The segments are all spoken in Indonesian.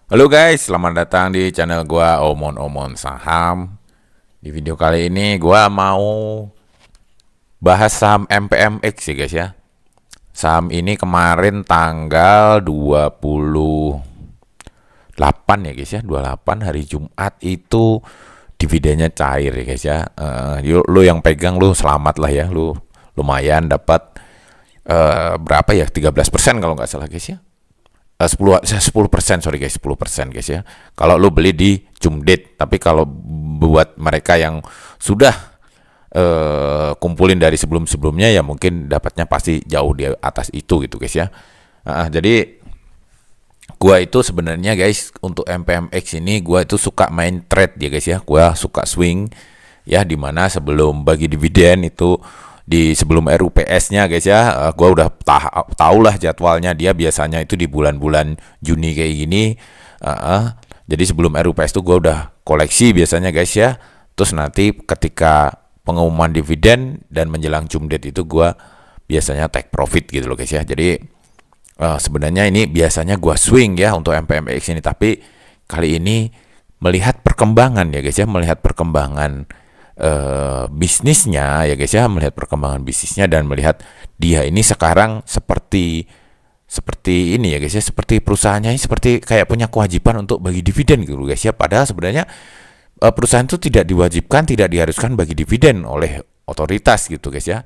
Halo guys, selamat datang di channel gua Omon Saham. Di video kali ini gua mau bahas saham MPMX ya guys ya. Saham ini kemarin tanggal 28 ya guys ya, 28 hari Jumat itu dividennya cair ya guys ya. Lu yang pegang lu selamat lah ya, lu lumayan dapat berapa ya, 13% kalau nggak salah guys ya. 10% sorry guys, 10% guys ya. Kalau lu beli di Jumdate, tapi kalau buat mereka yang sudah kumpulin dari sebelum-sebelumnya ya mungkin dapatnya pasti jauh di atas itu gitu guys ya. Jadi gua itu sebenarnya guys untuk MPMX ini gua itu suka main trade ya guys ya. Gua suka swing ya, dimana sebelum bagi dividen itu di sebelum RUPS-nya guys ya, gue udah tahu lah jadwalnya, dia biasanya itu di bulan-bulan Juni kayak gini. Jadi sebelum RUPS itu gue udah koleksi biasanya guys ya. Terus nanti ketika pengumuman dividen dan menjelang Jumdate itu gue biasanya take profit gitu loh guys ya. Jadi sebenarnya ini biasanya gue swing ya untuk MPMX ini, tapi kali ini melihat perkembangan ya guys ya, melihat perkembangan bisnisnya ya guys ya, melihat perkembangan bisnisnya dan melihat dia ini sekarang seperti ini ya guys ya, seperti perusahaannya ini seperti kayak punya kewajiban untuk bagi dividen gitu guys ya, padahal sebenarnya perusahaan itu tidak diwajibkan, tidak diharuskan bagi dividen oleh otoritas gitu guys ya,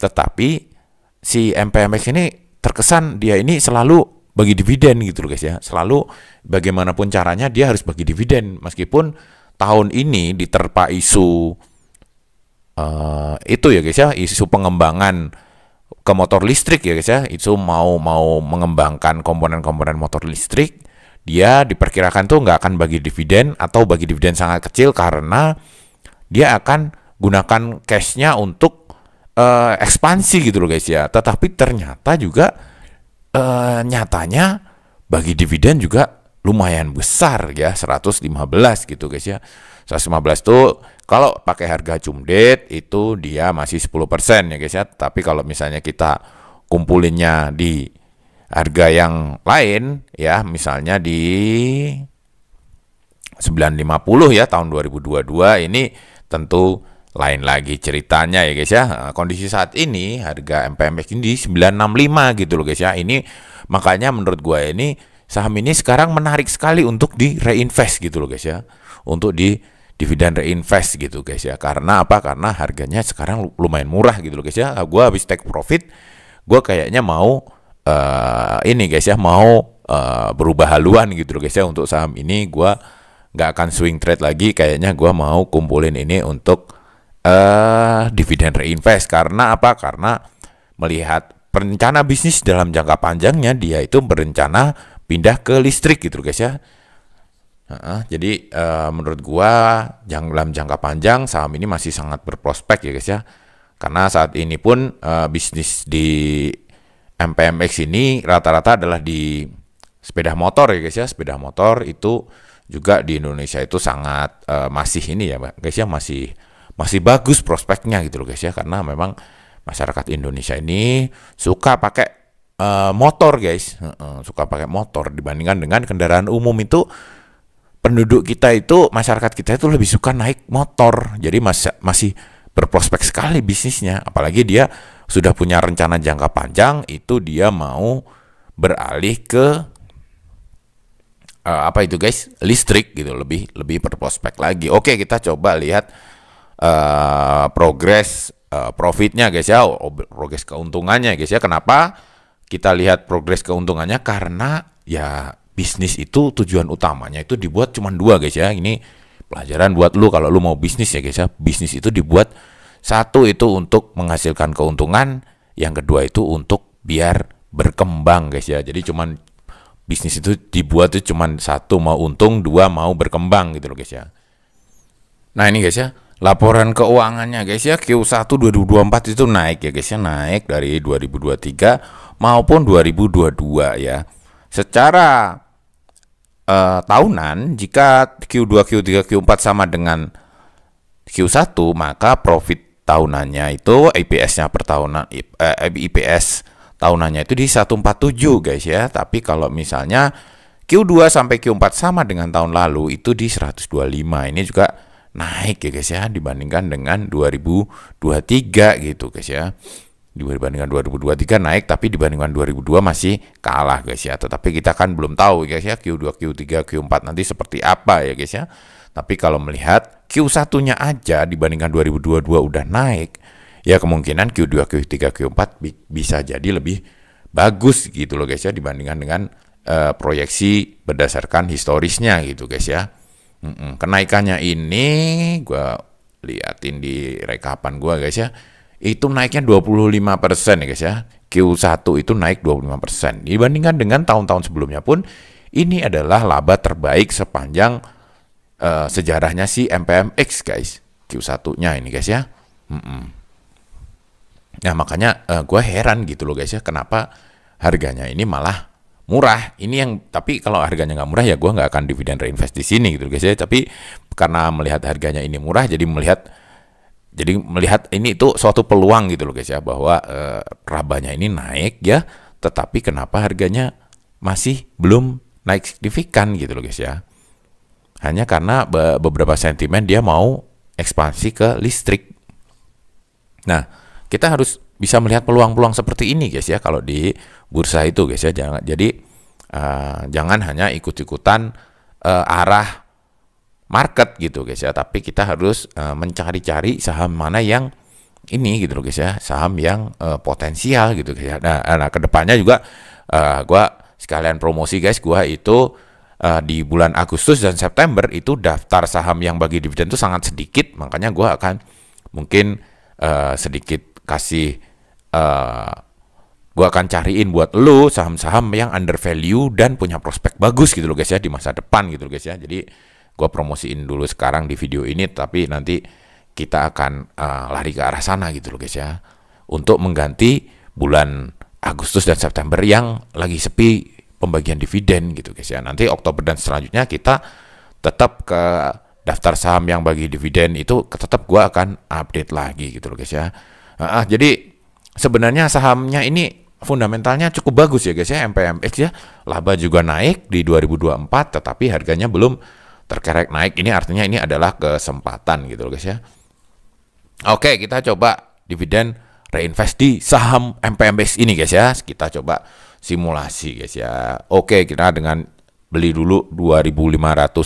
tetapi si MPMX ini terkesan dia ini selalu bagi dividen gitu loh guys ya, selalu bagaimanapun caranya dia harus bagi dividen, meskipun tahun ini diterpa isu itu ya guys ya, isu pengembangan ke motor listrik ya guys ya, itu mau mengembangkan komponen-komponen motor listrik, dia diperkirakan tuh nggak akan bagi dividen atau bagi dividen sangat kecil karena dia akan gunakan cashnya untuk ekspansi gitu loh guys ya, tetapi ternyata juga nyatanya bagi dividen juga lumayan besar ya, 115 gitu guys ya. 115 tuh kalau pakai harga Jumdate itu dia masih 10% ya guys ya. Tapi kalau misalnya kita kumpulinnya di harga yang lain ya, misalnya di 950 ya tahun 2022, ini tentu lain lagi ceritanya ya guys ya. Kondisi saat ini harga MPMX ini di 965 gitu loh guys ya. Ini makanya menurut gue ini saham ini sekarang menarik sekali untuk di reinvest gitu loh guys ya, untuk di dividen reinvest gitu guys ya. Karena apa? Karena harganya sekarang lumayan murah gitu loh guys ya. Gue habis take profit, gue kayaknya mau ini guys ya, mau berubah haluan gitu loh guys ya. Untuk saham ini gue nggak akan swing trade lagi, kayaknya gue mau kumpulin ini untuk dividen reinvest. Karena apa? Karena melihat perencana bisnis dalam jangka panjangnya, dia itu berencana pindah ke listrik gitu guys ya. Jadi menurut gua dalam jangka panjang saham ini masih sangat berprospek ya guys ya. Karena saat ini pun bisnis di MPMX ini rata-rata adalah di sepeda motor ya guys ya. Sepeda motor itu juga di Indonesia itu sangat masih ini ya guys ya, masih bagus prospeknya gitu loh guys ya, karena memang masyarakat Indonesia ini suka pakai motor guys, suka pakai motor dibandingkan dengan kendaraan umum. Itu penduduk kita itu, masyarakat kita itu lebih suka naik motor, jadi masih berprospek sekali bisnisnya, apalagi dia sudah punya rencana jangka panjang, itu dia mau beralih ke apa itu guys, listrik gitu, lebih berprospek lagi. Oke, kita coba lihat progres profitnya guys ya, progres keuntungannya guys ya. Kenapa kita lihat progres keuntungannya? Karena ya bisnis itu tujuan utamanya itu dibuat cuma dua guys ya. Ini pelajaran buat lu kalau lu mau bisnis ya guys ya. Bisnis itu dibuat, satu itu untuk menghasilkan keuntungan, yang kedua itu untuk biar berkembang guys ya. Jadi cuman bisnis itu dibuat itu cuman satu, mau untung, dua mau berkembang gitu loh guys ya. Nah ini guys ya, laporan keuangannya guys ya, Q1 2024 itu naik ya guys ya, naik dari 2023 maupun 2022 ya. Secara tahunan, jika Q2, Q3, Q4 sama dengan Q1, maka profit tahunannya itu IPS-nya per tahunan, IPS tahunannya itu di 147 guys ya. Tapi kalau misalnya Q2 sampai Q4 sama dengan tahun lalu itu di 125. Ini juga naik ya guys ya dibandingkan dengan 2023 gitu guys ya. Dibandingkan 2023 naik, tapi dibandingkan 2002 masih kalah guys ya. Tetapi kita kan belum tahu guys ya Q2, Q3, Q4 nanti seperti apa ya guys ya. Tapi kalau melihat Q1-nya aja dibandingkan 2022 udah naik, ya kemungkinan Q2, Q3, Q4 bisa jadi lebih bagus gitu loh guys ya dibandingkan dengan proyeksi berdasarkan historisnya gitu guys ya. Kenaikannya ini gua liatin di rekapan gua guys ya. Itu naiknya 25% ya guys ya. Q1 itu naik 25%. Dibandingkan dengan tahun-tahun sebelumnya pun ini adalah laba terbaik sepanjang sejarahnya si MPMX guys. Q1-nya ini guys ya. Nah makanya gue heran gitu loh guys ya, kenapa harganya ini malah murah. Ini yang, tapi kalau harganya nggak murah ya gue nggak akan dividen reinvest di sini gitu guys ya. Tapi karena melihat harganya ini murah, jadi melihat ini itu suatu peluang gitu loh guys ya, bahwa labanya ini naik ya, tetapi kenapa harganya masih belum naik signifikan gitu loh guys ya. Hanya karena beberapa sentimen dia mau ekspansi ke listrik. Nah, kita harus bisa melihat peluang-peluang seperti ini guys ya kalau di bursa itu guys ya. Jangan hanya ikut-ikutan arah market gitu guys ya, tapi kita harus mencari-cari saham mana yang ini gitu loh guys ya, saham yang potensial gitu guys ya. Nah kedepannya juga gue sekalian promosi guys, gue itu di bulan Agustus dan September itu daftar saham yang bagi dividen itu sangat sedikit, makanya gue akan mungkin sedikit kasih gue akan cariin buat lo saham-saham yang under value dan punya prospek bagus gitu loh guys ya di masa depan gitu loh guys ya. Jadi gue promosiin dulu sekarang di video ini, tapi nanti kita akan lari ke arah sana gitu loh guys ya, untuk mengganti bulan Agustus dan September yang lagi sepi pembagian dividen gitu guys ya. Nanti Oktober dan selanjutnya kita tetap ke daftar saham yang bagi dividen itu, tetap gue akan update lagi gitu loh guys ya. Jadi sebenarnya sahamnya ini fundamentalnya cukup bagus ya guys ya, MPMX ya, laba juga naik di 2024, tetapi harganya belum terkerek naik. Ini artinya ini adalah kesempatan gitu loh guys ya. Oke, kita coba dividen reinvest di saham MPMX ini guys ya. Kita coba simulasi guys ya. Oke, kita dengan beli dulu 250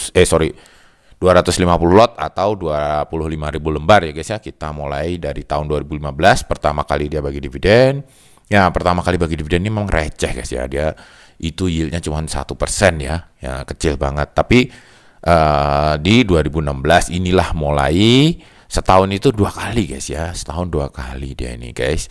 lot atau 25.000 lembar ya guys ya. Kita mulai dari tahun 2015, pertama kali dia bagi dividen. Ya, pertama kali bagi dividen ini memang receh guys ya. Dia itu yieldnya cuma 1% ya. Ya, kecil banget. Tapi di 2016 inilah mulai setahun itu 2 kali guys ya, setahun 2 kali dia ini guys,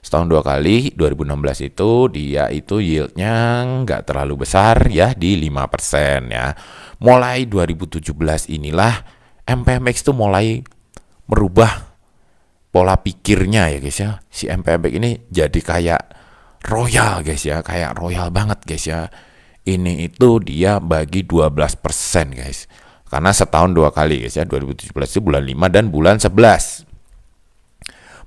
setahun 2 kali. 2016 itu dia itu yieldnya nggak terlalu besar ya, di 5% ya. Mulai 2017 inilah MPMX itu mulai merubah pola pikirnya ya guys ya. Si MPMX ini jadi kayak royal guys ya, kayak royal banget guys ya. Ini itu dia bagi 12% guys. Karena setahun 2 kali guys ya. 2017 itu bulan 5 dan bulan 11.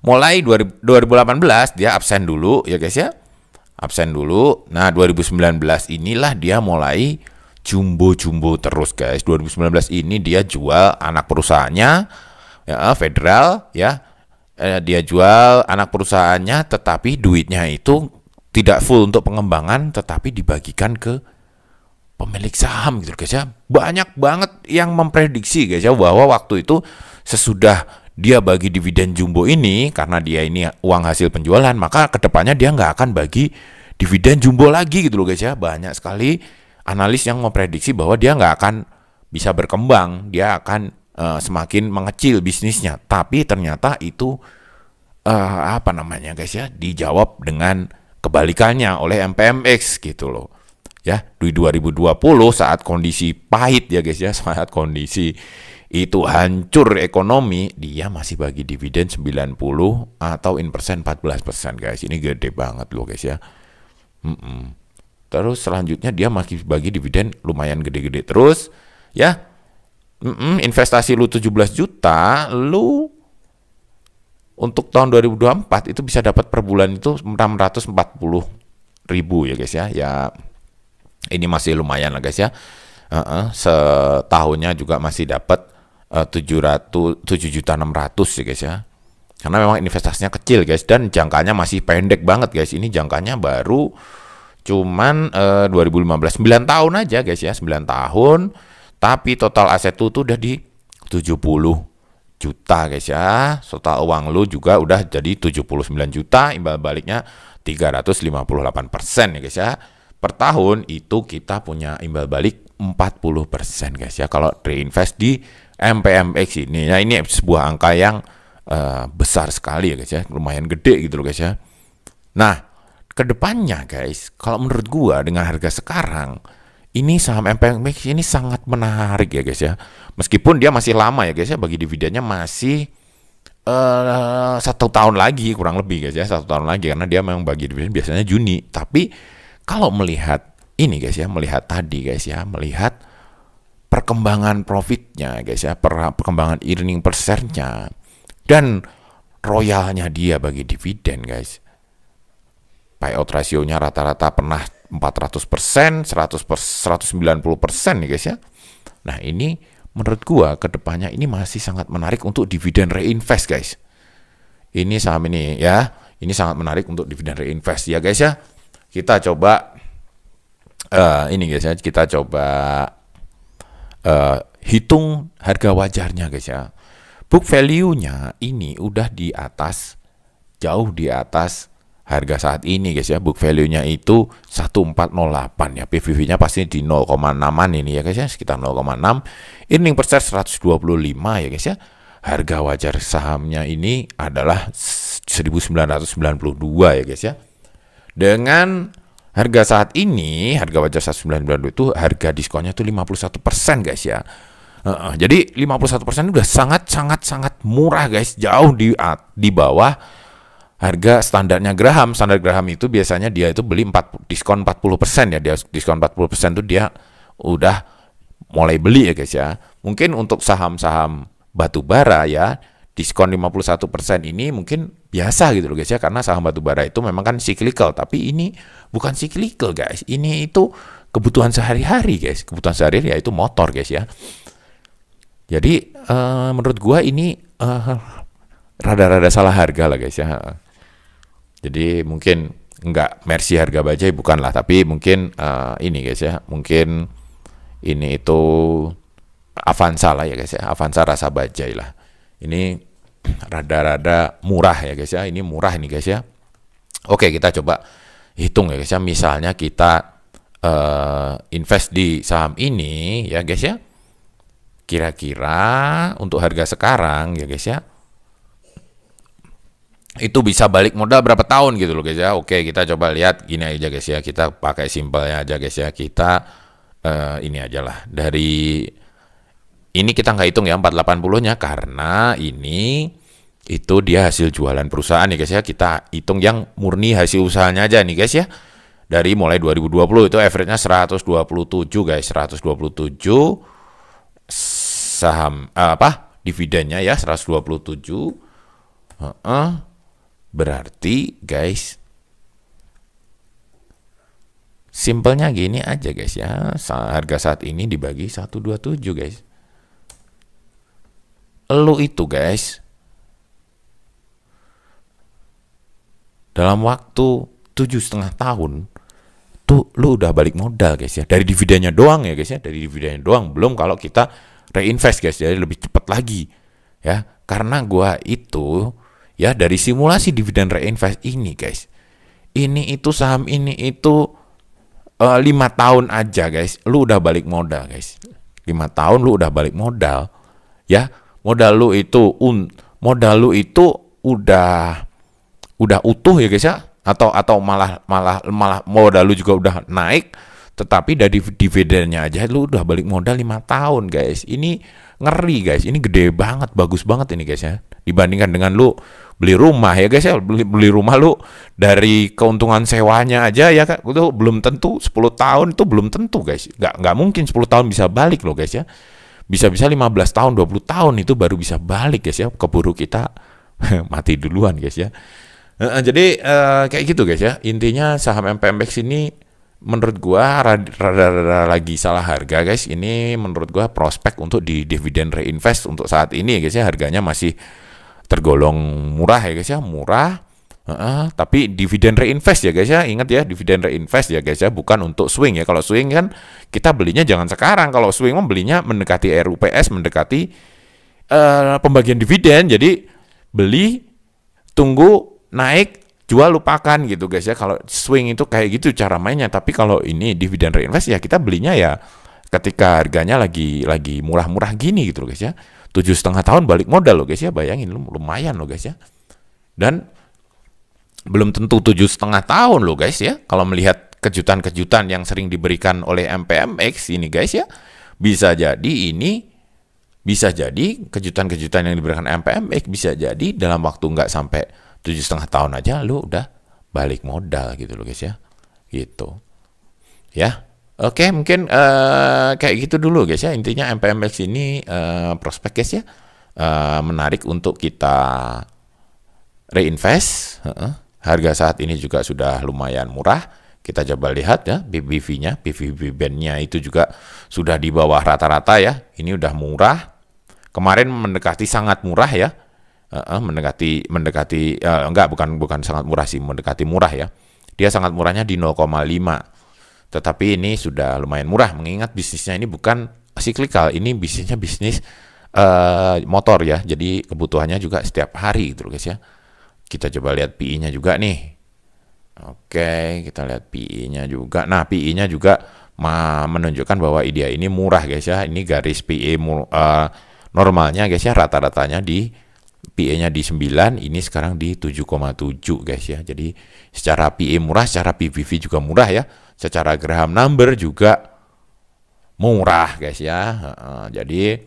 Mulai 2018 dia absen dulu ya guys ya. Absen dulu. Nah 2019 inilah dia mulai jumbo-jumbo terus guys. 2019 ini dia jual anak perusahaannya ya, Federal ya. Dia jual anak perusahaannya, tetapi duitnya itu tidak full untuk pengembangan, tetapi dibagikan ke pemilik saham gitu guys ya. Banyak banget yang memprediksi guys ya, bahwa waktu itu sesudah dia bagi dividen jumbo ini, karena dia ini uang hasil penjualan, maka kedepannya dia nggak akan bagi dividen jumbo lagi gitu loh guys ya. Banyak sekali analis yang memprediksi bahwa dia nggak akan bisa berkembang, dia akan semakin mengecil bisnisnya. Tapi ternyata itu guys ya, dijawab dengan kebalikannya oleh MPMX gitu loh ya. Di 2020 saat kondisi pahit ya guys ya, saat kondisi itu hancur ekonomi, dia masih bagi dividen 90 atau in persen 14% guys. Ini gede banget loh guys ya. Terus selanjutnya dia masih bagi dividen lumayan gede-gede terus ya. Investasi lu 17 juta, lu untuk tahun 2024 itu bisa dapat per bulan itu 640.000 ya guys ya. Ya Ini masih lumayan lah guys ya. Setahunnya juga masih dapat 7.600.000 ya guys ya. Karena memang investasinya kecil guys, dan jangkanya masih pendek banget guys. Ini jangkanya baru cuman 2015, 9 tahun aja guys ya, 9 tahun. Tapi total aset tuh udah di 70 juta guys ya. Total uang lu juga udah jadi 79 juta, imbal baliknya 358% ya guys ya. Per tahun itu kita punya imbal balik 40% guys ya kalau reinvest di MPMX ini. Nah, ini sebuah angka yang besar sekali ya guys ya, lumayan gede gitu loh guys ya. Nah, kedepannya guys, kalau menurut gua dengan harga sekarang ini saham MPMX ini sangat menarik ya guys ya. Meskipun dia masih lama ya guys ya, bagi dividennya masih 1 tahun lagi kurang lebih guys ya, 1 tahun lagi, karena dia memang bagi dividen biasanya Juni. Tapi kalau melihat ini guys ya, melihat tadi guys ya, melihat perkembangan profitnya guys ya, perkembangan earning per share-nya, dan royalnya dia bagi dividen guys. Payout ratio-nya rata-rata pernah 400%, 190% nih guys ya. Nah, ini menurut gua kedepannya ini masih sangat menarik untuk dividen reinvest guys. Ini saham ini ya, ini sangat menarik untuk dividen reinvest ya guys ya. Kita coba ini guys ya, kita coba hitung harga wajarnya guys ya. Book value-nya ini udah di atas, jauh di atas harga saat ini guys ya. Book value-nya itu 1408 ya. PVV-nya pasti di 0,6-an ini ya guys ya, sekitar 0,6. Earning per share 125 ya guys ya. Harga wajar sahamnya ini adalah 1992 ya guys ya. Dengan harga saat ini, harga wajar 1992 itu harga diskonnya tuh 51% guys ya. Jadi 51% udah sangat murah guys, jauh di bawah harga standarnya Graham. Standar Graham itu biasanya dia itu beli diskon 40% ya. Dia diskon 40% itu dia udah mulai beli ya guys ya. Mungkin untuk saham-saham batu bara ya, diskon 51% ini mungkin biasa gitu loh guys ya, karena saham batu bara itu memang kan cyclical, tapi ini bukan cyclical guys. Ini itu kebutuhan sehari-hari guys. Kebutuhan sehari-hari yaitu motor guys ya. Jadi menurut gua ini rada-rada salah harga lah guys ya. Jadi mungkin enggak Mercy harga bajai, bukan lah, tapi mungkin ini guys ya, mungkin ini itu Avanza lah ya guys ya, Avanza rasa bajai lah. Ini rada-rada murah ya guys ya, ini murah ini guys ya. Oke, kita coba hitung ya guys ya. Misalnya kita invest di saham ini ya guys ya, kira-kira untuk harga sekarang ya guys ya, itu bisa balik modal berapa tahun gitu loh guys ya. Oke, kita coba lihat gini aja guys ya, kita pakai simpelnya aja guys ya. Kita ini aja lah, dari ini kita nggak hitung ya 480-nya, karena ini itu dia hasil jualan perusahaan ya guys ya. Kita hitung yang murni hasil usahanya aja nih guys ya. Dari mulai 2020 itu average-nya 127 guys, 127 saham dividennya ya 127. Berarti guys, simpelnya gini aja guys ya, harga saat ini dibagi 127 guys. Lu itu guys dalam waktu 7,5 tahun tuh lu udah balik modal guys ya, dari dividennya doang ya guys ya, dari dividennya doang, belum kalau kita reinvest guys, jadi lebih cepat lagi ya. Karena gua itu ya dari simulasi dividen reinvest ini guys, ini itu saham ini itu 5 tahun aja guys, lu udah balik modal guys. 5 tahun lu udah balik modal ya. Modal lu itu udah utuh ya guys ya, atau malah modal lu juga udah naik, tetapi dari dividennya aja lu udah balik modal 5 tahun guys. Ini ngeri guys, ini gede banget, bagus banget ini guys ya, dibandingkan dengan lu beli rumah ya guys ya. Beli rumah lu dari keuntungan sewanya aja ya kak, itu belum tentu 10 tahun itu belum tentu guys, nggak mungkin 10 tahun bisa balik loh guys ya. Bisa-bisa 15 tahun 20 tahun itu baru bisa balik guys ya, keburu kita mati duluan guys ya. Jadi kayak gitu guys ya, intinya saham MPMX ini menurut gua rada lagi salah harga guys. Ini menurut gua prospek untuk di dividen reinvest untuk saat ini guys ya, harganya masih tergolong murah ya guys ya, murah. Tapi dividen reinvest ya guys ya, ingat ya, dividen reinvest ya guys ya, bukan untuk swing ya. Kalau swing kan kita belinya jangan sekarang, kalau swing belinya mendekati RUPS, mendekati pembagian dividen. Jadi beli, tunggu naik, jual, lupakan gitu guys ya. Kalau swing itu kayak gitu cara mainnya. Tapi kalau ini dividen reinvest ya kita belinya ya ketika harganya lagi murah-murah gini gitu loh guys ya. 7,5 tahun balik modal loh guys ya, bayangin lumayan loh guys ya. Dan belum tentu 7,5 tahun loh guys ya. Kalau melihat kejutan-kejutan yang sering diberikan oleh MPMX ini guys ya, bisa jadi kejutan-kejutan yang diberikan MPMX bisa jadi dalam waktu nggak sampai 7,5 tahun aja lu udah balik modal gitu loh guys ya, gitu ya. Oke, mungkin kayak gitu dulu guys ya, intinya MPMX ini prospek guys ya, menarik untuk kita reinvest. Harga saat ini juga sudah lumayan murah. Kita coba lihat ya PBV-nya, PBV band-nya itu juga sudah di bawah rata-rata ya. Ini udah murah. Kemarin mendekati sangat murah ya. Bukan sangat murah sih, mendekati murah ya. Dia sangat murahnya di 0,5. Tetapi ini sudah lumayan murah, mengingat bisnisnya ini bukan cyclical, ini bisnisnya bisnis motor ya. Jadi kebutuhannya juga setiap hari gitu guys ya. Kita coba lihat PI-nya juga nih. Oke, kita lihat PI-nya juga. Nah, PI-nya juga menunjukkan bahwa dia ini murah guys ya. Ini garis PI normalnya guys ya, rata-ratanya di PI-nya di 9, ini sekarang di 7,7 guys ya. Jadi secara PI murah, secara PBV juga murah ya. Secara Graham number juga murah guys ya. Jadi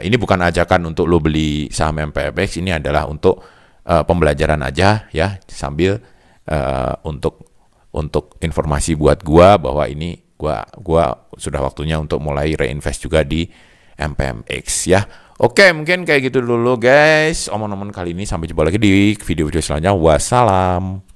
ini bukan ajakan untuk lo beli saham MPMX, ini adalah untuk pembelajaran aja ya, sambil untuk informasi buat gua bahwa ini gua sudah waktunya untuk mulai reinvest juga di MPMX ya. Oke, mungkin kayak gitu dulu guys omong-omong kali ini, sampai jumpa lagi di video-video selanjutnya. Wassalam.